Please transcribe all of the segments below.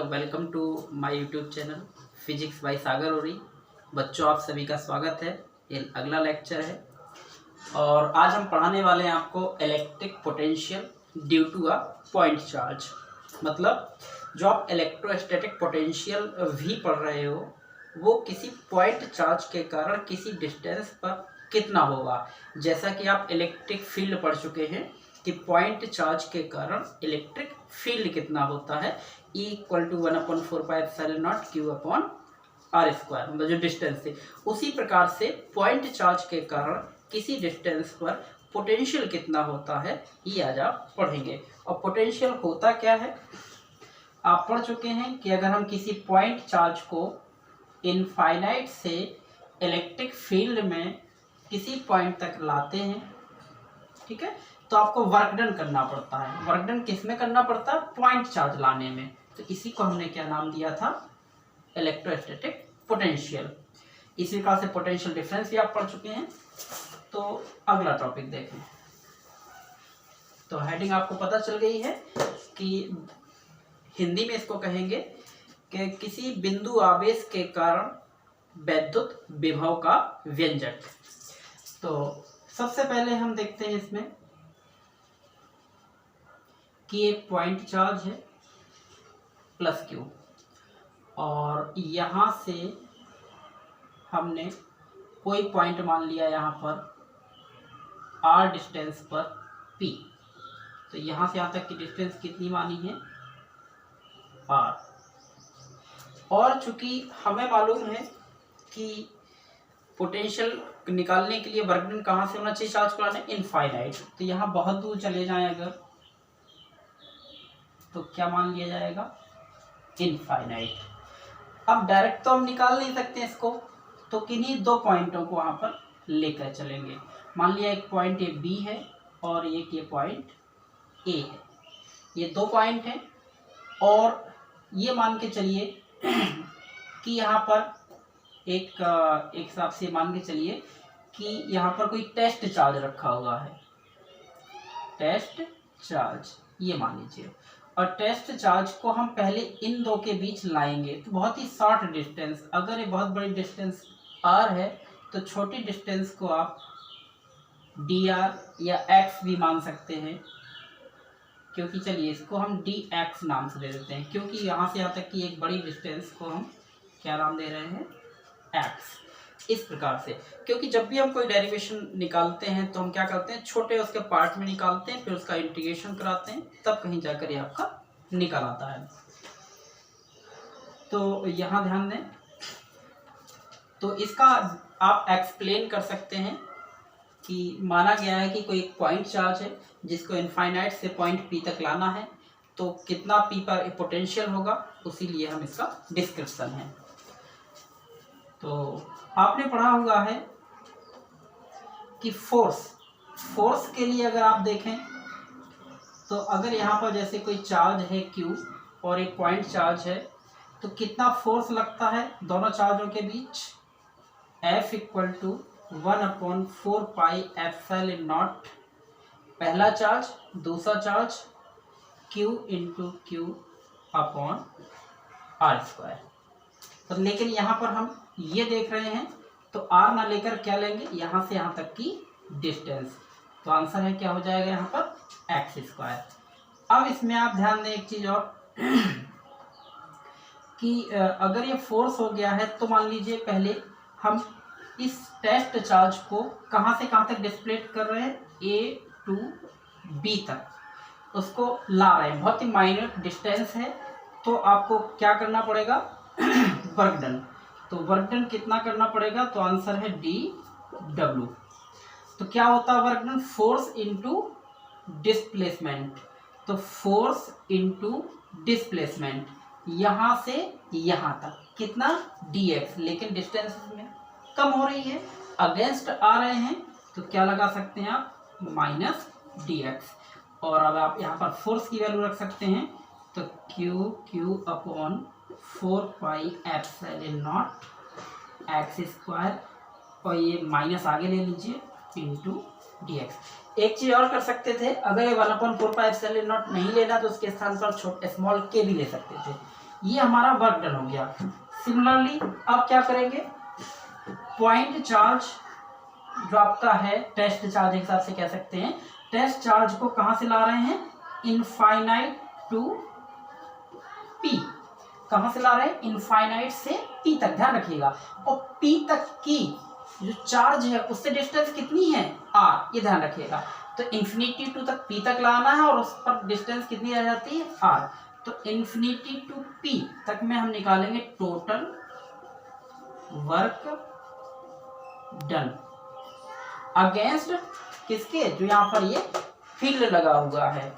Hello, welcome to my YouTube channel physics by Sagar Ori. बच्चों, आप सभी का स्वागत है। ये अगला लेक्चर है और आज हम पढ़ाने वाले हैं आपको electric potential due to a point charge. मतलब जो आप इलेक्ट्रोस्टैटिक पोटेंशियल भी पढ़ रहे हो वो किसी पॉइंट चार्ज के कारण किसी डिस्टेंस पर कितना होगा। जैसा कि आप इलेक्ट्रिक फील्ड पढ़ चुके हैं कि पॉइंट चार्ज के कारण इलेक्ट्रिक फील्ड कितना होता है, E इक्वल टू 1/4πε0 Q/r², मतलब जो डिस्टेंस है। उसी प्रकार से पॉइंट चार्ज के कारण किसी डिस्टेंस पर पोटेंशियल कितना होता है ये आज आप पढ़ेंगे। और पोटेंशियल होता क्या है आप पढ़ चुके हैं कि अगर हम किसी पॉइंट चार्ज को इनफाइनाइट से इलेक्ट्रिक फील्ड में किसी पॉइंट तक लाते हैं, ठीक है, तो आपको वर्क डन करना पड़ता है। वर्क डन किस में करना पड़ता है? पॉइंट चार्ज लाने में। तो इसी को हमने क्या नाम दिया था? Electrostatic potential. इसी प्रकार से पोटेंशियल डिफरेंस भी आप पढ़ चुके हैं। तो अगला टॉपिक देखें। तो हेडिंग आपको पता चल गई है कि हिंदी में इसको कहेंगे कि किसी बिंदु आवेश के कारण वैद्युत विभव का व्यंजक। तो सबसे पहले हम देखते हैं इसमें कि एक पॉइंट चार्ज है प्लस क्यू और यहाँ से हमने कोई पॉइंट मान लिया यहाँ पर आर डिस्टेंस पर पी। तो यहाँ से यहाँ तक की डिस्टेंस कितनी मानी है? आर। और चूंकि हमें मालूम है कि पोटेंशियल निकालने के लिए वर्क डन कहाँ से होना चाहिए चार्ज को लाने? इनफाइनाइट। तो यहाँ बहुत दूर चले जाएं अगर तो क्या मान लिया जाएगा? इनफाइनाइट। अब डायरेक्ट तो हम निकाल नहीं सकते इसको, तो किन्हीं दो पॉइंटों को वहाँ पर लेकर चलेंगे। मान लिया एक पॉइंट ये बी है और एक ये पॉइंट ए है। ये दो पॉइंट हैं और ये मान के चलिए कि यहाँ पर एक हिसाब से मान के चलिए कि यहाँ पर कोई टेस्ट चार्ज रखा हुआ है। टेस्ट चार्ज ये मान लीजिए, और टेस्ट चार्ज को हम पहले इन दो के बीच लाएंगे। तो बहुत ही शॉर्ट डिस्टेंस, अगर ये बहुत बड़ी डिस्टेंस r है तो छोटी डिस्टेंस को आप dr या x भी मान सकते हैं, क्योंकि चलिए इसको हम dx नाम से दे देते हैं, क्योंकि यहाँ से यहाँ तक की एक बड़ी डिस्टेंस को हम क्या नाम दे रहे हैं? x। इस प्रकार से, क्योंकि जब भी हम कोई डेरिवेशन निकालते हैं तो हम क्या करते हैं? छोटे उसके पार्ट में निकालते हैं, फिर उसका इंटीग्रेशन कराते हैं, तब कहीं जाकर ये आपका निकल आता है। तो यहाँ ध्यान दें। तो इसका आप एक्सप्लेन कर सकते हैं कि माना गया है कि कोई एक पॉइंट चार्ज है जिसको इनफाइनाइट से पॉइंट पी तक लाना है, तो कितना पी पर पोटेंशियल होगा, उसीलिए हम इसका डिस्क्रिप्शन है। तो आपने पढ़ा हुआ है कि फोर्स के लिए अगर आप देखें तो अगर यहाँ पर जैसे कोई चार्ज है Q और एक पॉइंट चार्ज है, तो कितना फोर्स लगता है दोनों चार्जों के बीच? F इक्वल टू 1/4πε0 पहला चार्ज, दूसरा charge Q into Q upon r²। तो लेकिन यहाँ पर हम ये देख रहे हैं तो r ना लेकर क्या लेंगे? यहाँ से यहाँ तक की डिस्टेंस। तो आंसर है क्या हो जाएगा यहाँ पर? x²। अब इसमें आप ध्यान दें एक चीज और कि अगर ये फोर्स हो गया है तो मान लीजिए पहले हम इस टेस्ट चार्ज को कहाँ से कहाँ तक डिस्प्लेस कर रहे हैं? A टू B तक उसको ला रहे हैं। बहुत ही माइन्यूट डिस्टेंस है, तो आपको क्या करना पड़ेगा? Work done. तो वर्क डन कितना करना पड़ेगा? तो आंसर है dW। तो क्या होता है work done? Force into displacement. तो फोर्स इनटू डिस्प्लेसमेंट यहाँ से यहाँ तक कितना? dx। लेकिन डिस्टेंस में कम हो रही है, अगेंस्ट आ रहे हैं, तो क्या लगा सकते हैं आप? -dx। और अब आप यहाँ पर फोर्स की वैल्यू रख सकते हैं, तो q अपॉन 4πε0 x², और ये माइनस आगे ले लीजिए इंटू dx। एक चीज और कर सकते थे, अगर ये 1/4πε0 नहीं लेना तो उसके स्थान पर स्मॉल k भी ले सकते थे। ये हमारा वर्क डन हो गया। सिमिलरली अब क्या करेंगे, पॉइंट चार्ज जो आपका है, टेस्ट चार्ज एक हिसाब से कह सकते हैं, टेस्ट चार्ज को कहां से ला रहे हैं, इनफाइनाइट टू पी। कहां से ला रहे हैं, इनफाइनाइट से पी तक, ध्यान रखिएगा। और पी तक की जो चार्ज है उससे डिस्टेंस कितनी है, आर, ये ध्यान रखिएगा। तो इन्फिनिटी टू तक पी तक लाना है और उस पर डिस्टेंस कितनी रह जाती है, आर। तो इन्फिनिटी टू पी तक में हम निकालेंगे टोटल वर्क डन अगेंस्ट किसके, जो यहाँ पर ये फील्ड लगा हुआ है।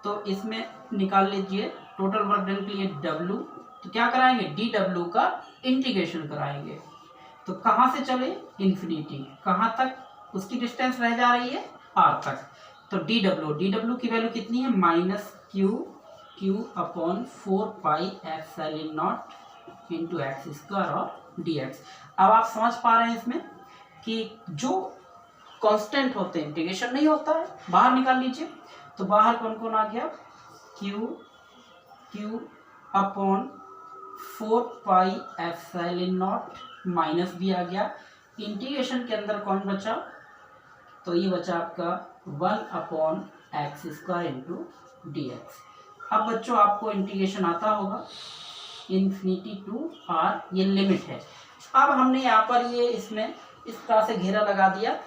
तो इसमें निकाल लीजिए टोटल वर्क डन के लिए W, तो क्या कराएंगे, dW का इंटीग्रेशन कराएंगे। तो कहाँ से चले, इन्फिनिटी, कहाँ तक उसकी डिस्टेंस रह जा रही है, R तक। तो dW की वैल्यू कितनी है, -q upon 4πε0 into X square और dx। अब आप समझ पा रहे हैं इसमें कि जो कांस्टेंट होते हैं इंटीग्रेशन नहीं होता है, बाहर निकाल लीजिए। तो बाहर कौन कौन आ गया, q अपॉन 4πε0 माइनस भी आ गया। इंटीग्रेशन के अंदर कौन बचा, तो ये बचा आपका 1/x² इंटू dx। अब बच्चों आपको इंटीग्रेशन आता होगा, इन्फिनिटी टू r, ये लिमिट है। अब हमने यहाँ पर ये इसमें इस तरह से घेरा लगा दिया।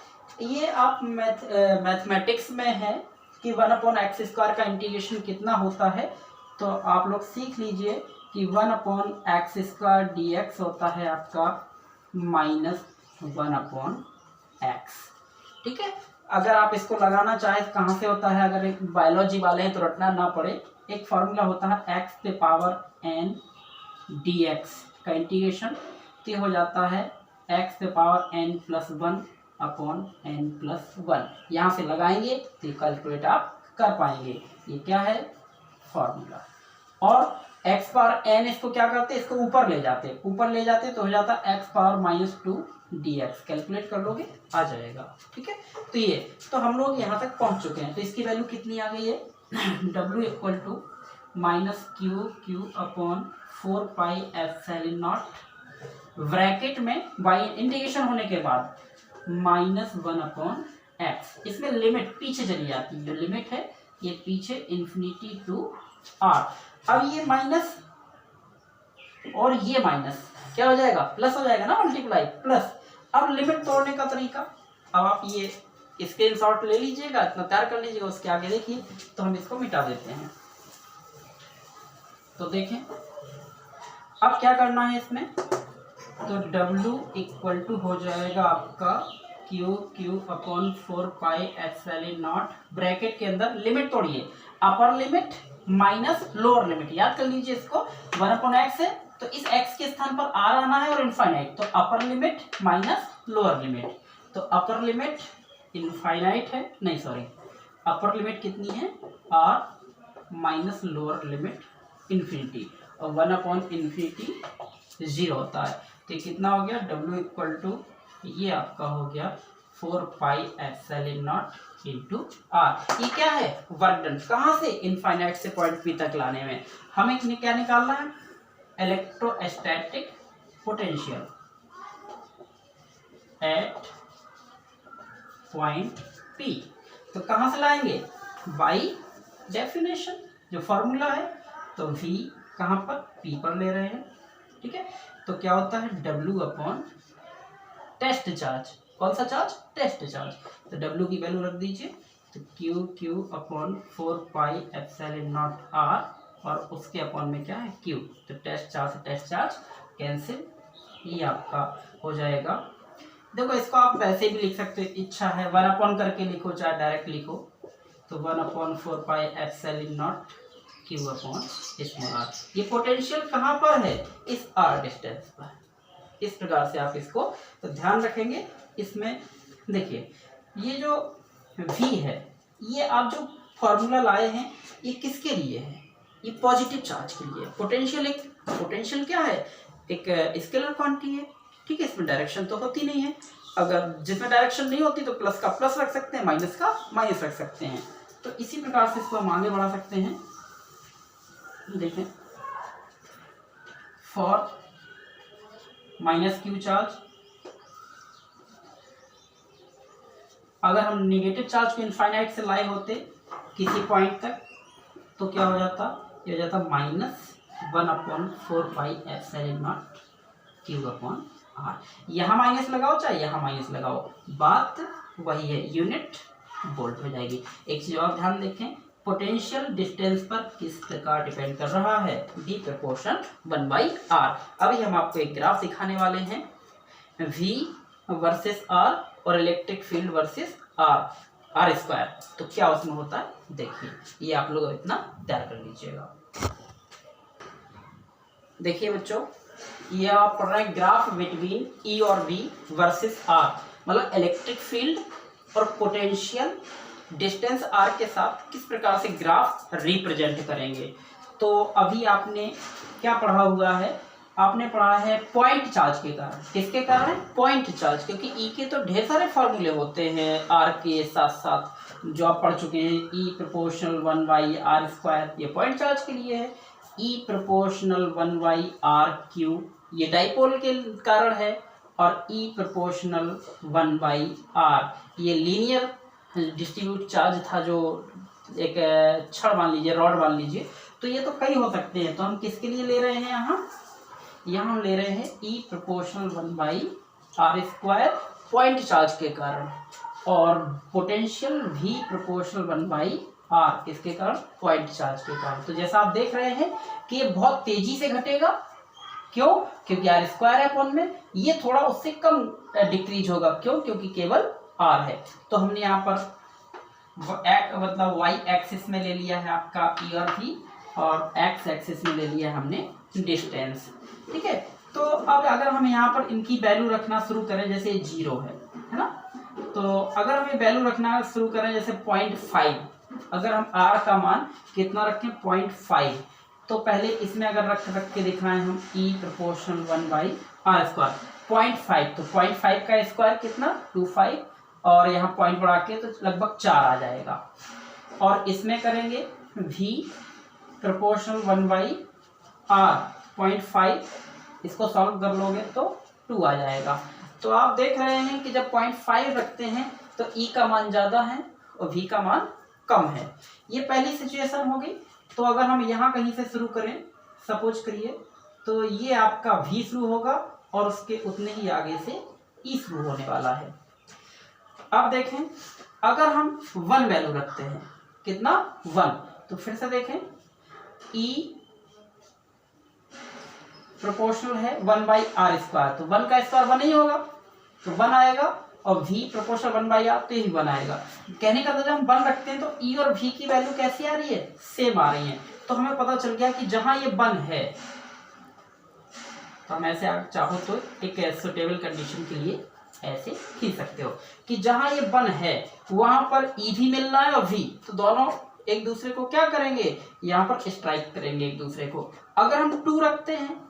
ये आप मैथमेटिक्स में है कि 1/x² का इंटीग्रेशन कितना होता है, तो आप लोग सीख लीजिए कि 1/x² dx होता है आपका -1/x। ठीक है, अगर आप इसको लगाना चाहें तो कहाँ से होता है, अगर बायोलॉजी वाले हैं तो रटना ना पड़े, एक फॉर्मूला होता है x⁴n dx का इंटीग्रेशन, तो हो जाता है x⁴n+1 अपॉन n+1। यहाँ से लगाएंगे तो कैलकुलेट आप कर पाएंगे। ये क्या है, फॉर्मूला। और x⁴n इसको क्या करते हैं, इसको ऊपर ले जाते हैं, ऊपर ले जाते तो हो जाता है x⁻² dx। कैलकुलेट कर लोगे आ जाएगा। ठीक है, तो ये तो हम लोग यहाँ तक पहुँच चुके हैं। तो इसकी वैल्यू कितनी आ गई है, W = -q अपॉन 4πε0 ब्रैकेट में y इंटीग्रेशन होने के बाद -1/x। इसमें लिमिट पीछे चली जाती है, जो लिमिट है ये पीछे इन्फिनिटी टू r। अब ये माइनस और ये माइनस क्या हो जाएगा, प्लस हो जाएगा ना, मल्टीप्लाई प्लस। अब लिमिट तोड़ने का तरीका, अब आप ये स्क्रीनशॉट ले लीजिएगा, इतना तैयार कर लीजिएगा, उसके आगे देखिए। तो हम इसको मिटा देते हैं। तो देखें अब क्या करना है इसमें, तो W = हो जाएगा आपका q अपॉन 4πε0 ब्रैकेट के अंदर लिमिट तोड़िए, upper limit minus lower limit, याद कर लीजिए इसको। 1/x है तो इस x के स्थान पर r आना है और इनफाइनाइट, तो अपर लिमिट माइनस लोअर लिमिट। तो अपर लिमिट इनफाइनाइट है, नहीं सॉरी, अपर लिमिट कितनी है, r minus lower limit infinity, और 1/∞ 0 होता है। तो कितना हो गया, W = ये आपका हो गया 4πε0 इंटू r। ये क्या है, वर्क डन। कहाँ से, इनफाइनाइट से पॉइंट P तक लाने में हमें क्या निकालना है, electrostatic potential at point P। तो कहाँ से लाएंगे, बाई डेफिनेशन, जो फॉर्मूला है। तो V कहाँ पर, P पर ले रहे हैं। ठीक है, तो क्या होता है, W अपॉन टेस्ट चार्ज, कौन सा चार्ज, टेस्ट चार्ज। तो W की वैल्यू रख दीजिए, तो q अपॉन 4πε0 r, और उसके अपॉन में क्या है, Q। तो टेस्ट चार्ज से टेस्ट चार्ज कैंसिल, ये आपका हो जाएगा। देखो इसको आप वैसे भी लिख सकते हो, इच्छा है 1 करके लिखो, चाहे डायरेक्ट लिखो। तो 1/4πε0 q अपॉन r। ये पोटेंशियल कहाँ पर है, इस r डिस्टेंस पर। इस प्रकार से आप इसको तो ध्यान रखेंगे। इसमें देखिए ये जो v है, ये आप जो फॉर्मूला लाए हैं ये किसके लिए है, ये पॉजिटिव चार्ज के लिए। पोटेंशियल क्या है, एक स्केलर क्वांटिटी है। ठीक है, इसमें डायरेक्शन तो होती नहीं है, अगर जिसमें डायरेक्शन नहीं होती तो प्लस का प्लस रख सकते हैं, माइनस का माइनस रख सकते हैं। तो इसी प्रकार से इसको हम आगे बढ़ा सकते हैं। देखें फॉर माइनस क्यू चार्ज। अगर हम निगेटिव चार्ज को इनफाइनाइट से लाए होते किसी पॉइंट तक तो क्या हो जाता, ये हो जाता -1/4πε0 क्यू अपॉन आर। यहाँ माइनस लगाओ चाहे यहाँ माइनस लगाओ, बात वही है, यूनिट वोल्ट हो जाएगी। एक चीज और ध्यान देखें, पोटेंशियल डिस्टेंस पर किस प्रकार डिपेंड कर रहा है, डी प्रपोर्शन 1/r। अभी हम आपको एक ग्राफ दिखाने वाले हैं, V वर्सेस R और electric field versus R square, तो क्या उसमें होता है देखिए। ये आप लोग इतना तैयार कर लीजिएगा। देखिए बच्चों, ये आप पढ़ रहे हैं ग्राफ बिटवीन E और V वर्सेस R, मतलब इलेक्ट्रिक फील्ड और पोटेंशियल डिस्टेंस R के साथ किस प्रकार से ग्राफ रिप्रेजेंट करेंगे। तो अभी आपने क्या पढ़ा हुआ है, आपने पढ़ा है पॉइंट चार्ज के कारण। किसके कारण? पॉइंट चार्ज, क्योंकि ई के तो ढेर सारे फॉर्मूले होते हैं आर के साथ साथ जो आप पढ़ चुके हैं। ई प्रोपोर्शनल 1/r², ये पॉइंट चार्ज के लिए है। ई प्रोपोर्शनल 1/r³ ये डाइपोल के कारण है, और ई प्रोपोर्शनल 1/r ये लीनियर डिस्ट्रीब्यूट चार्ज था, जो एक छड़ मान लीजिए, रॉड मान लीजिए। तो ये तो कई हो सकते हैं, तो हम किसके लिए ले रहे हैं यहाँ हम ले रहे हैं E proportional 1/r² point charge के कारण, और पोटेंशियल V प्रोपोर्शनल 1/r किसके कारण, पॉइंट चार्ज के कारण। तो जैसा आप देख रहे हैं कि ये बहुत तेजी से घटेगा, क्यों? क्योंकि r² है अपॉन में, ये थोड़ा उससे कम डिक्रीज होगा, क्यों? क्योंकि केवल r है। तो हमने यहाँ पर मतलब y एक्सिस में ले लिया है आपका E और V, और x एक्सिस में ले लिया है हमने डिस्टेंस, ठीक है। तो अब अगर हम यहाँ पर इनकी वैल्यू रखना शुरू करें, जैसे 0 है ना, तो अगर हम ये वैल्यू रखना शुरू करें जैसे 0.5, अगर हम r का मान कितना रखें 0.5, तो पहले इसमें अगर रख के दिखाएं हम E प्रोपोर्शनल 1/r², 0.5, तो 0.5 का स्क्वायर कितना 25, और यहाँ पॉइंट बढ़ा के तो लगभग 4 आ जाएगा। और इसमें करेंगे V प्रोपोर्शनल 1/r 0.5, इसको सॉल्व कर लोगे तो 2 आ जाएगा। तो आप देख रहे हैं कि जब 0.5 रखते हैं तो E का मान ज़्यादा है और V का मान कम है। ये पहली सिचुएशन होगी। तो अगर हम यहाँ कहीं से शुरू करें, सपोज करिए, तो ये आपका V शुरू होगा और उसके उतने ही आगे से E शुरू होने वाला है। अब देखें, अगर हम 1 वैल्यू रखते हैं, कितना 1, तो फिर से देखें E प्रोपोर्शनल है 1/r², तो 1 का स्क्वायर 1 ही होगा, तो 1 आएगा, और V प्रोपोर्शनल 1/r तो ही 1 आएगा। कहने का तो जब हम 1 रखते हैं तो E और V की वैल्यू कैसी आ रही है, सेम आ रही है। तो हमें पता चल गया कि जहां ये 1 है, तो हम ऐसे चाहो तो एक सुटेबल कंडीशन के लिए ऐसे खींच सकते हो कि जहां ये 1 है वहां पर E भी मिलना है और V, तो दोनों एक दूसरे को क्या करेंगे, यहाँ पर स्ट्राइक करेंगे एक दूसरे को। अगर हम 2 रखते हैं,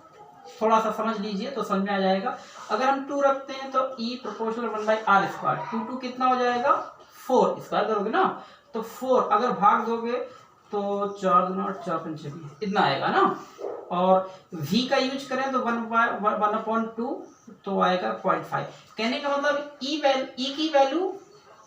थोड़ा सा समझ लीजिए तो समझ में आ जाएगा। अगर हम 2 रखते हैं तो E प्रोपोर्शनल 1/r², 2 कितना हो जाएगा 4, स्क्वायर करोगे ना तो 4, अगर भाग दोगे तो 4 दूना 4 पंचे 20, इतना आएगा ना। और V का यूज करें तो 1/2 तो आएगा 0.5। कहने का मतलब E की वैल्यू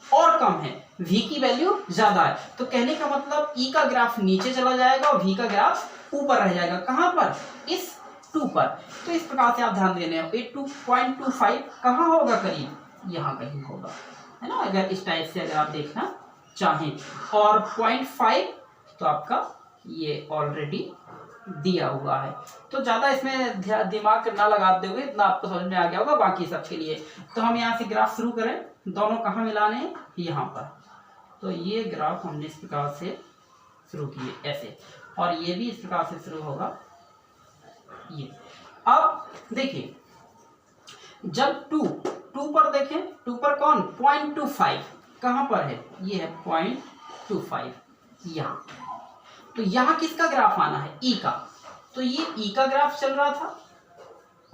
और कम है, V की वैल्यू ज्यादा है, तो कहने का मतलब E का ग्राफ नीचे चला जाएगा और V का ग्राफ ऊपर रह जाएगा। कहाँ पर, इस 2 पर। तो इस प्रकार से आप ध्यान देने हो, 2.25 कहाँ होगा, करीब यहाँ कहीं होगा, है ना, अगर इस टाइप से अगर आप देखना चाहें। और 0.5 तो आपका ये ऑलरेडी दिया हुआ है, तो ज़्यादा इसमें दिमाग ना लगाते हुए इतना आपको समझ में आ गया होगा बाकी सब के लिए। तो हम यहाँ से ग्राफ शुरू करें, दोनों कहाँ मिलाने हैं, यहाँ पर। तो ये ग्राफ हमने इस प्रकार से शुरू किए ऐसे, और ये भी इस प्रकार से शुरू होगा ये। अब देखिए, जब 2 पर देखें, 2 पर कौन 0.25 कहाँ पर है, ये है 0.25 यहाँ। तो यहाँ किसका ग्राफ आना है, E का। तो ये E का ग्राफ चल रहा था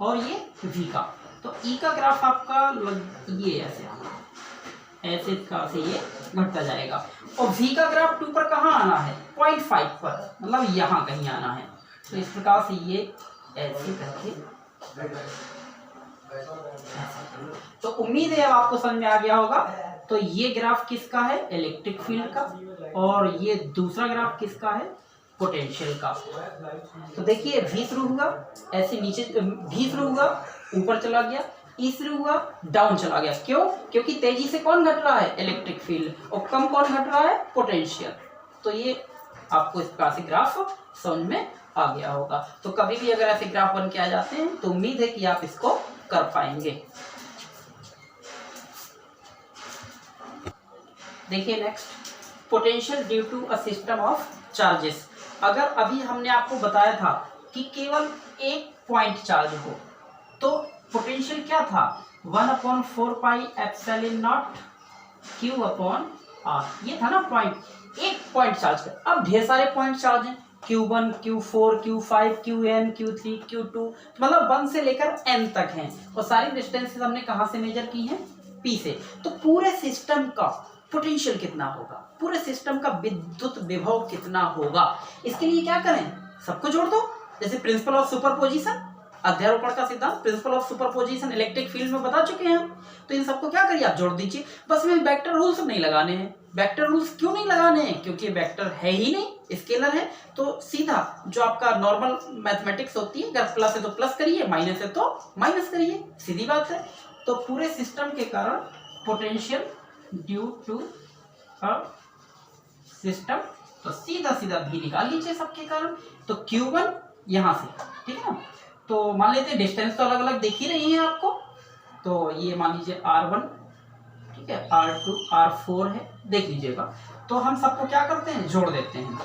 और ये V का, तो E का ग्राफ आपका ये ऐसे आना है, ऐसे इसका से ये घटता जाएगा। और V का ग्राफ 2 पर कहाँ आना है, 0.5 पर, मतलब यहाँ कहीं आना है। तो इस प्रकार से ये ऐसे करके। तो उम्मीद है अब आपको समझ में आ गया होगा। तो ये ग्राफ किसका है? इलेक्ट्रिक फील्ड का। और ये दूसरा ग्राफ किसका है? पोटेंशियल का। तो देखिए V शुरू हुआ ऐसे नीचे, V शुरू हुआ ऊपर चला गया, E शुरू हुआ डाउन चला गया। क्यों? क्योंकि तेजी से कौन घट रहा है? Electric field. और कम कौन घट रहा है? पोटेंशियल। तो ये आपको इस प्रकार से ग्राफ समझ में आ गया होगा। तो कभी भी अगर ऐसे ग्राफ बन के आ जाते हैं तो उम्मीद है कि आप इसको कर पाएंगे। देखिए next, potential due to a system of charges. अगर अभी हमने आपको बताया था कि केवल एक पॉइंट चार्ज हो तो पोटेंशियल क्या था? 1/4 pi epsilon naught Q upon R। ये था ना पॉइंट, एक पॉइंट चार्ज का। अब ढेर सारे पॉइंट चार्ज हैं, Q1, Q4, Q5, Qn, Q3, Q2, मतलब 1 से लेकर n तक हैं। और सारी डिस्टेंसेस हमने कहाँ से मेजर की हैं? P से। तो पूरे सिस्टम का पोटेंशियल कितना होगा? पूरे सिस्टम का विद्युत विभव कितना होगा? इसके लिए क्या करें? सबको जोड़ दो। जैसे प्रिंसिपल ऑफ सुपरपोजिशन, अध्यारोपण का सिद्धांत, principle of superposition electric field में बता चुके हैं हम। तो इन सबको क्या करिए? आप जोड़ दीजिए। बस में वेक्टर रूल्स नहीं लगाने हैं। वेक्टर रूल्स क्यों नहीं लगाने हैं? क्योंकि वेक्टर है ही नहीं, स्केलर है। तो सीधा जो आपका नॉर्मल मैथमेटिक्स होती है, अगर प्लस है तो प्लस करिए, माइनस है तो माइनस करिए, सीधी बात है। तो पूरे सिस्टम के कारण potential due to a system, तो सीधा सीधा भी निकाल लीजिए सबके कारण। तो Q1 यहाँ से, ठीक है ना। तो मान लेते हैं डिस्टेंस तो अलग अलग दिख ही रही है आपको। तो ये मान लीजिए R1, ठीक है, R2, R4 है, देख लीजिएगा। तो हम सबको क्या करते हैं? जोड़ देते हैं।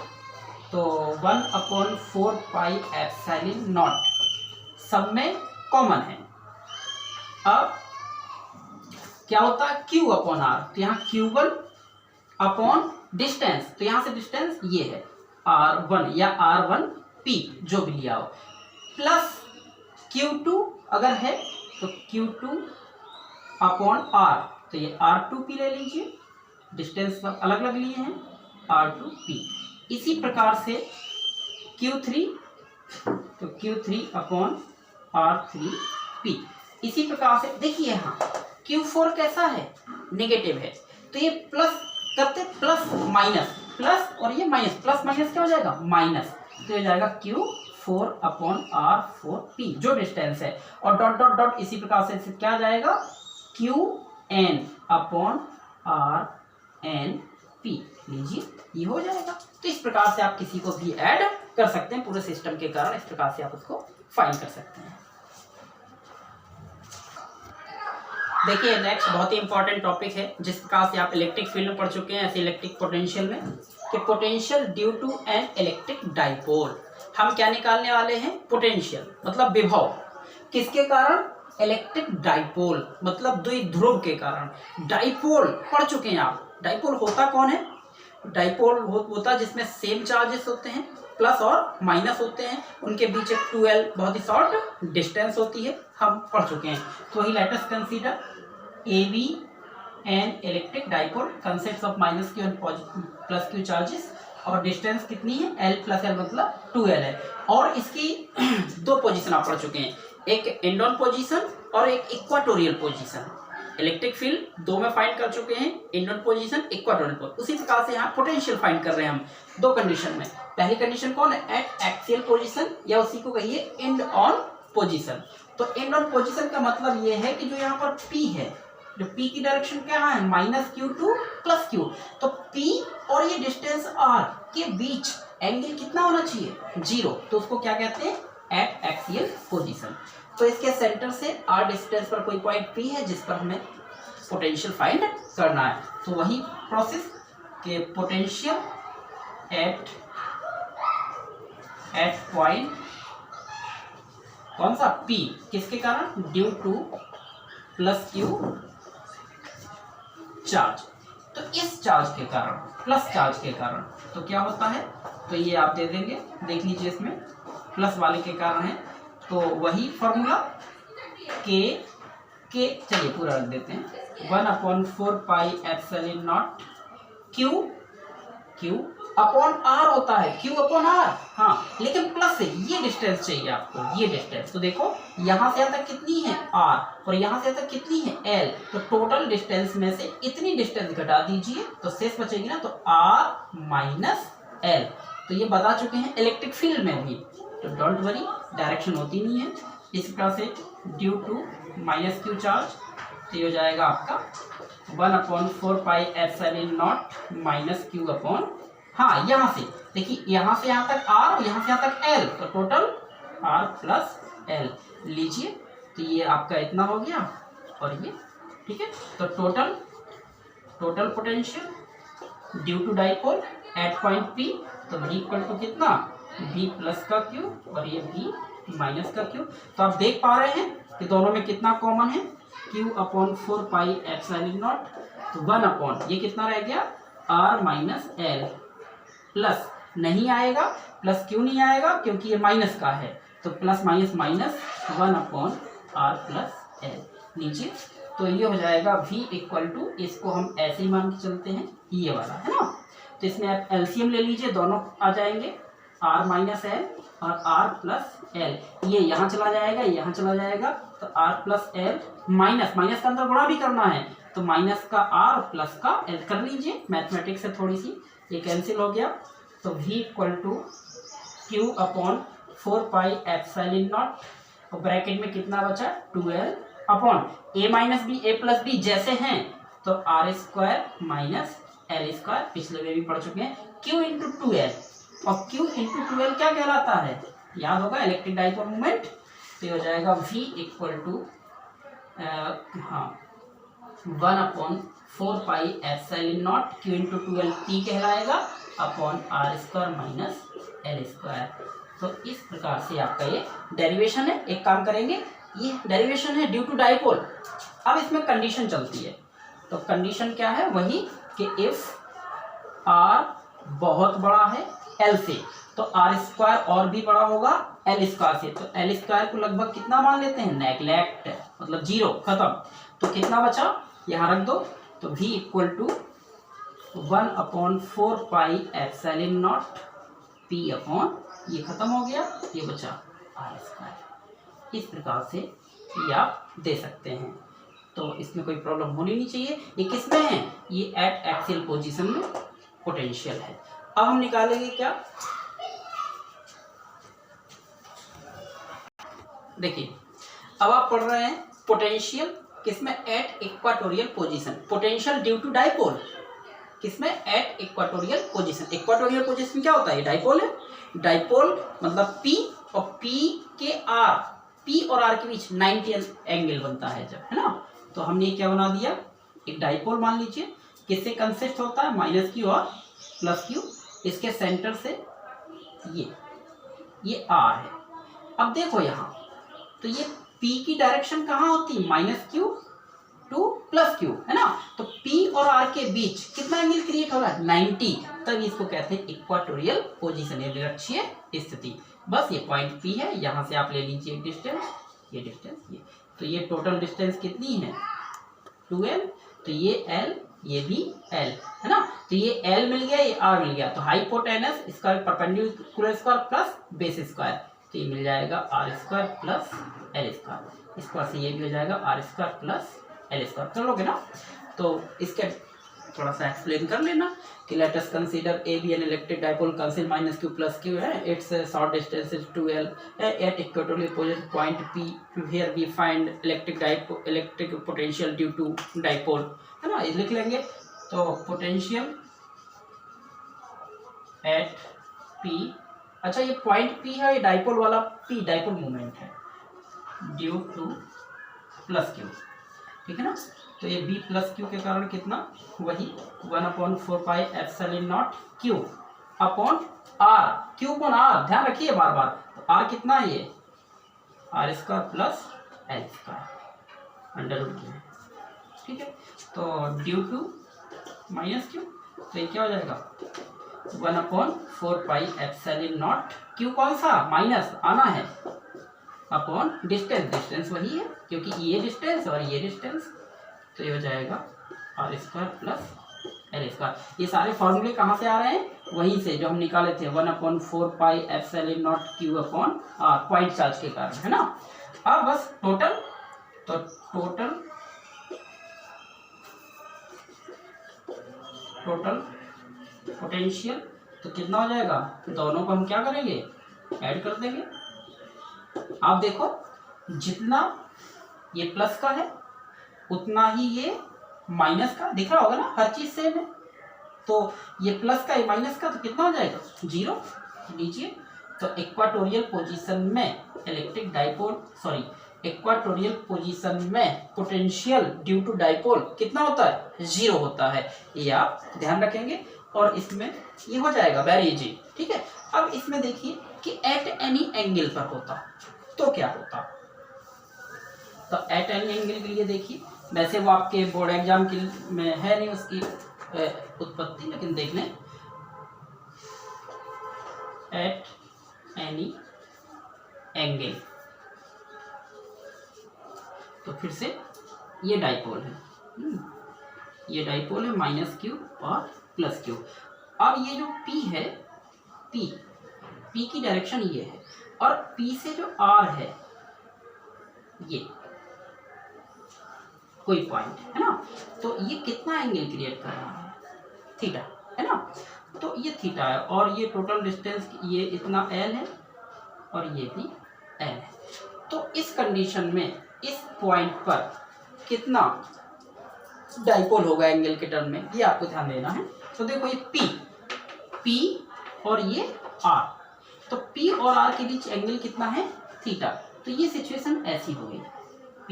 तो 1/4 पाई एप्सिलॉन नॉट सब में कॉमन है। अब क्या होता है? Q upon R। तो यहाँ Q1 अपॉन डिस्टेंस, तो यहाँ से डिस्टेंस ये है R1 या R1P, जो भी लिया हो, प्लस Q2 अगर है तो Q2 अपॉन R, तो ये R2P ले लीजिए, डिस्टेंस अलग अलग लिए हैं, R2P। इसी प्रकार से Q3, तो Q3 अपॉन R3P। इसी प्रकार से देखिए यहाँ Q4 कैसा है? नेगेटिव है। तो ये प्लस करते, प्लस माइनस, प्लस और ये माइनस, प्लस माइनस क्या हो जाएगा? माइनस। तो हो जाएगा Q4 अपॉन R4P, जो डिस्टेंस है। और डॉट डॉट डॉट इसी प्रकार से क्या जाएगा? Qn अपॉन RnP लीजिए, ये हो जाएगा। तो इस प्रकार से आप किसी को भी ऐड कर सकते हैं पूरे सिस्टम के कारण। इस प्रकार से आप उसको फाइंड कर सकते हैं। देखिए नेक्स्ट बहुत ही इंपॉर्टेंट टॉपिक है, जिस प्रकार से आप इलेक्ट्रिक फील्ड में पढ़ चुके हैं, ऐसे इलेक्ट्रिक पोटेंशियल में, कि potential due to an electric dipole. हम क्या निकालने वाले हैं? पोटेंशियल मतलब विभव, किसके कारण? इलेक्ट्रिक डाइपोल, मतलब द्विध्रुव के कारण। डाइपोल पढ़ चुके हैं आप। डाइपोल होता कौन है? डाइपोल होता जिसमें सेम चार्जेस होते हैं, प्लस और माइनस होते हैं, उनके बीच एक 2L बहुत ही शॉर्ट डिस्टेंस होती है, हम पढ़ चुके हैं। तो वही late us consider AB N electric dipole consists of -Q and plus Q charges, और डिस्टेंस कितनी है? L प्लस L मतलब 2L है। और इसकी दो पोजीशन आप पढ़ चुके हैं, एक एंडोन पोजीशन और एक इक्वाटोरियल पोजीशन। इलेक्ट्रिक फील्ड दो में फाइंड कर चुके हैं, एंडोन पोजीशन, इक्वाटोरियल पोजीशन। उसी प्रकार से यहाँ पोटेंशियल फाइंड कर रहे हैं हम दो कंडीशन में। पहली कंडीशन कौन है? एट एक्सियल पोजीशन, या उसी को कहिए एंड ऑन पोजीशन। तो एंड ऑन पोजीशन का मतलब ये है कि जो यहाँ पर P है, जो P की डायरेक्शन क्या है? -Q2 plus Q। तो P और ये डिस्टेंस R के बीच एंगल कितना होना चाहिए? 0। तो उसको क्या कहते हैं? Eight axial position. तो इसके सेंटर से R डिस्टेंस पर कोई पॉइंट P है जिस पर हमें पोटेंशियल फाइंड करना है। तो वही प्रोसेस के पोटेंशियल एट पॉइंट कौन सा? P, किसके कारण? Due two plus Q charge. तो इस चार्ज के कारण, प्लस चार्ज के कारण, तो क्या होता है? तो ये आप दे देंगे, देख लीजिए, इसमें प्लस वाले के कारण है। तो वही फॉर्मूला के चलिए पूरा रख देते हैं, 1/4 pi epsilon naught Q upon R होता है, क्यू अपॉन आर। हाँ, लेकिन प्लस से ये डिस्टेंस चाहिए आपको, ये डिस्टेंस। तो देखो यहाँ से यहाँ तक कितनी है आर, और यहाँ से यहाँ तक कितनी है एल। तो टोटल डिस्टेंस में से इतनी डिस्टेंस घटा दीजिए तो शेष बचेगी ना, तो आर माइनस एल। तो ये बता चुके हैं इलेक्ट्रिक फील्ड में भी, तो डोंट वरी, डायरेक्शन होती नहीं है। इस प्रकार से due to minus Q charge, तो ये हो जाएगा आपका 1/4πε0 माइनस क्यू अपॉन, हाँ यहाँ से देखिए, यहाँ से यहाँ तक आर और यहाँ से यहाँ तक एल, तो टोटल आर प्लस एल लीजिए। तो ये आपका इतना हो गया, और ये ठीक है। तो total potential due to dipole at point P, तो v इक्वल टू कितना, v प्लस का क्यू और ये v माइनस का क्यू। तो आप देख पा रहे हैं कि दोनों में कितना कॉमन है, q अपॉन 4πε0, तो 1 अपॉन ये कितना रह गया r माइनस एल, प्लस नहीं आएगा, प्लस क्यों नहीं आएगा, क्योंकि ये माइनस का है, तो plus minus minus 1 upon R plus L नीचे। तो ये हो जाएगा v इक्वल टू, इसको हम ऐसे ही मान के चलते हैं, ये वाला है ना। तो इसमें आप एलसीएम ले लीजिए, दोनों आ जाएंगे, r माइनस एल और r प्लस एल। ये यहाँ चला जाएगा, यहाँ चला जाएगा, तो r plus L minus minus का अंदर गुणा भी करना है, तो माइनस का r प्लस का l कर लीजिए, मैथमेटिक्स से थोड़ी सी ये कैंसिल हो गया। तो v equal to Q upon 4πε0, और ब्रैकेट में कितना बचा 12 upon a minus B, a plus B जैसे हैं, तो R square minus L square, पिछले में भी पढ़ चुके हैं, q इंटू 2l, और q इंटू 2l क्या कहलाता है, याद होगा, इलेक्ट्रिक डाइपोल मोमेंट। तो ये हो जाएगा v इक्वल टू हाँ 1/4πε0 q इंटू 2l p कहलाएगा upon R square minus L square. तो इस प्रकार से आपका ये डेरिवेशन है। एक काम करेंगे, ये डेरिवेशन है ड्यू टू डाइपोल। अब इसमें कंडीशन चलती है, तो कंडीशन क्या है, वही कि इफ आर बहुत बड़ा है एल से, तो आर स्क्वायर और भी बड़ा होगा एल स्क्वायर से। तो एल स्क्वायर को लगभग कितना मान लेते हैं, नेग्लेक्ट, मतलब जीरो, खत्म। तो कितना बचा, यहाँ रख दो, तो v equal to 1/4πε0 p upon, ये खत्म हो गया, ये बचा आर स्क्वायर। इस प्रकार से ये आप दे सकते हैं, तो इसमें कोई प्रॉब्लम होनी नहीं चाहिए। ये किस में है, ये एट एक्सियल पोजीशन में पोटेंशियल है। अब हम निकालेंगे क्या, देखिए अब आप पढ़ रहे हैं पोटेंशियल किसमें, at equatorial position, potential due to dipole किसमें, at equatorial position. Equatorial position क्या होता है, डाइपोल है, डाइपोल मतलब P और P के R, P और R के बीच 90 एंगल बनता है जब, है ना। तो हमने क्या बना दिया, एक डाइपोल मान लीजिए, किससे कंसिस्ट होता है, माइनस क्यू और प्लस क्यू, इसके सेंटर से ये R है। अब देखो यहाँ, तो ये P की डायरेक्शन कहाँ होती है, minus Q two plus Q, है ना। तो P और R के बीच कितना एंगल क्रिएट हो रहा है, 90, तब इसको कहते हैं इक्वाटोरियल पोजीशन, ये रखिए स्थिति। बस ये पॉइंट P है, यहाँ से आप ले लीजिए डिस्टेंस, ये डिस्टेंस, ये तो ये टोटल डिस्टेंस कितनी है 2l, तो ये l, ये भी l, है ना। तो ये l मिल गया, ये r मिल गया, तो हाइपोटेनस इसका perpendicular square plus base square, तो ये मिल जाएगा R square plus L square. इस पर से ये भी हो जाएगा R square plus L square, कर लोगे ना। तो इसके थोड़ा सा एक्सप्लेन कर लेना कि let us consider A B an electric dipole consisting minus Q plus Q है, its short distance is 2l at equatorial position point P, here we find electric potential due to dipole, है ना, ये लिख लेंगे। तो potential at P, अच्छा ये point P है, ये डाइपोल वाला P डाइपोल मोमेंट है ड्यू टू प्लस क्यू, ठीक है ना। तो ये b प्लस क्यू के कारण कितना, वही 1/4πε0 Q upon r, Q upon r, ध्यान रखिए बार बार। तो r कितना है, ये R square plus L square under root में, ठीक है। तो ड्यू टू माइनस क्यू, तो ये क्या हो जाएगा 1/4πε0, क्यू कौन सा, माइनस आना है, अपॉन डिस्टेंस, डिस्टेंस वही है क्योंकि ये डिस्टेंस और ये डिस्टेंस, तो ये हो जाएगा R square plus L square. ये सारे फॉर्मूले कहाँ से आ रहे हैं, वहीं से जो हम निकाले थे 1/4πε0q/r, पॉइंट चार्ज के कारण, है ना। अब बस टोटल, तो टोटल पोटेंशियल तो कितना हो जाएगा, दोनों को हम क्या करेंगे, ऐड कर देंगे। आप देखो जितना ये प्लस का है उतना ही ये माइनस का, दिख रहा होगा ना, हर चीज सेम है। तो ये प्लस का, ये माइनस का, तो कितना हो जाएगा, 0 लीजिए। तो इक्वाटोरियल पोजीशन में electric dipole, sorry, equatorial position में पोटेंशियल ड्यू टू डाइपोल कितना होता है, 0 होता है। ये आप ध्यान रखेंगे और इसमें ये हो जाएगा वेरी इजी, ठीक है। अब इसमें देखिए कि एट एनी एंगल पर होता तो क्या होता। तो एट एनी एंगल के लिए देखिए, वैसे वो आपके बोर्ड एग्जाम के में है नहीं उसकी उत्पत्ति, लेकिन देख लें। एट एनी एंगल, तो फिर से ये डाइपोल है, ये डाइपोल है, -q और +q। अब ये जो p है, p की डायरेक्शन ये है, और p से जो r है ये कोई पॉइंट है ना, तो ये कितना एंगल क्रिएट कर रहा है, थीटा, है ना। तो ये थीटा है और ये टोटल डिस्टेंस ये इतना l है और ये भी l है। तो इस कंडीशन में इस पॉइंट पर कितना डाइपोल होगा एंगल के टर्म में, ये आपको ध्यान देना है। तो देखो ये p और ये r, तो p और r के बीच एंगल कितना है, थीटा। तो ये सिचुएशन ऐसी हो गई, p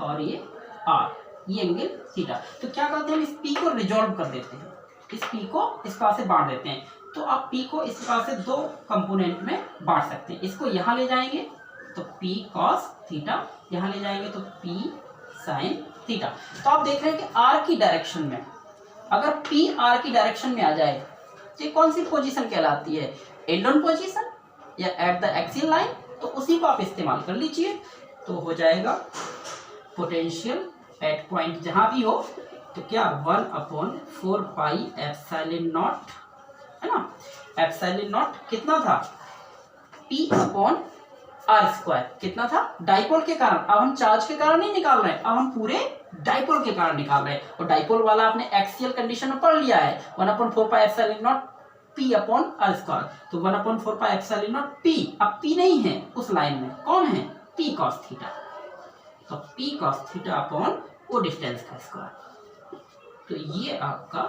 और ये r, ये एंगल थीटा। तो क्या करते हैं, हम इस p को रिजॉल्व कर देते हैं, इस p को इस प्रकार से बांट देते हैं। तो आप p को इस प्रकार से दो कंपोनेंट में बांट सकते हैं। इसको यहाँ ले जाएंगे तो p cos थीटा, यहाँ ले जाएंगे तो p sin थीटा। तो आप देख रहे हैं कि r की डायरेक्शन में, अगर p r की डायरेक्शन में आ जाए तो ये कौन सी पोजीशन कहलाती है, एंड ऑन पोजीशन या एट द एक्सियल लाइन। तो उसी को आप इस्तेमाल कर लीजिए, तो हो जाएगा पोटेंशियल एट पॉइंट जहां भी हो, तो क्या 1/4πε0, है ना। ε0 कितना था, p/r², कितना था, डाइपोल के कारण। अब हम चार्ज के कारण नहीं निकाल रहे हैं, अब हम पूरे डाइपोल के कारण निकाल रहे हैं। और डाइपोल वाला आपने एक्सियल कंडीशन में पढ़ लिया है, 1/4πε0 p/r²। तो 1/4πε0 p, अब p नहीं है उस लाइन में, कौन है, p cos थीटा। तो p cos थीटा अपॉन वो डिस्टेंस का स्क्वायर। तो ये आपका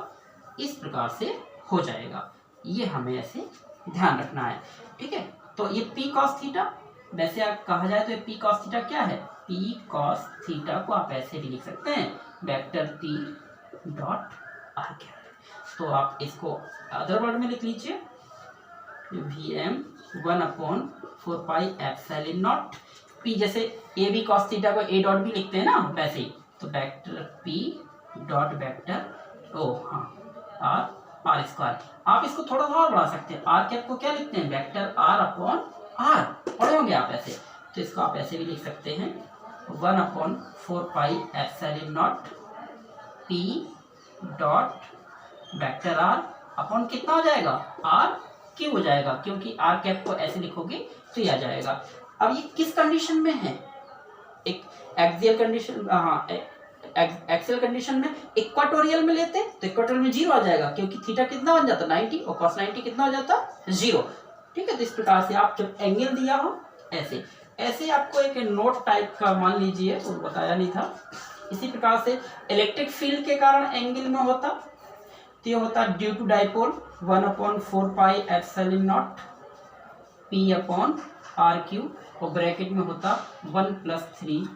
इस प्रकार से हो जाएगा, ये हमें ऐसे ध्यान रखना है, ठीक है। तो ये p cos थीटा, वैसे आप कहा जाए तो ये p cos थीटा क्या है, p cos थीटा को आप ऐसे भी लिख सकते हैं, वेक्टर p डॉट r। तो आप इसको अदर वर्ड में लिख लीजिए, Vm 1/4πε0 p, जैसे a b cos थीटा को a डॉट भी लिखते हैं ना, वैसे ही। तो vector p dot vector r²। आप इसको थोड़ा सा और बढ़ा सकते हैं, r कैप को क्या लिखते हैं, वेक्टर r/r, पढ़े होंगे आप ऐसे। तो इसको आप ऐसे भी लिख सकते हैं, 1/4πε0 p dot vector r upon कितना हो जाएगा, r क्यों हो जाएगा, क्योंकि r कैप को ऐसे लिखोगे तो ये आ जाएगा। अब ये किस कंडीशन में है, एक एक्सियल कंडीशन, हाँ एक्सियल कंडीशन में। इक्वाटोरियल में लेते तो इक्वाटोरियल में 0 आ जाएगा, क्योंकि थीटा कितना बन जाता, 90, और cos 90 कितना हो जाता, 0, ठीक है। तो इस प्रकार से आप जब एंगल दिया हो ऐसे ऐसे आपको एक नोट टाइप का मान लीजिए, तो बताया नहीं था। इसी प्रकार से इलेक्ट्रिक फील्ड के कारण एंगल में होता, तो ये होता ड्यू टू डाइपोल 1/4πε0 p/r³, और ब्रैकेट में होता 1+3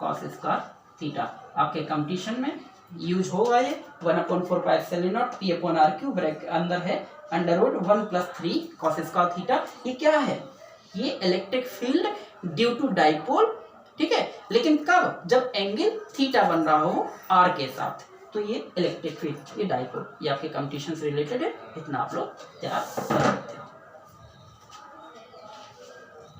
cos² थीटा। आपके कंपटीशन में यूज होगा ये 1/4πε0 p/r³, ब्रैकेट अंदर है अंडररूट 1+3 cos² थीटा। ये क्या है, ये electric field due to dipole, ठीक है। लेकिन कब, जब एंगल थीटा बन रहा हो r के साथ, तो ये इलेक्ट्रिक फील्ड, ये डाइपोल, ये आपके कंपटीशन से रिलेटेड है। इतना आप लोग तैयार कर सकते हो।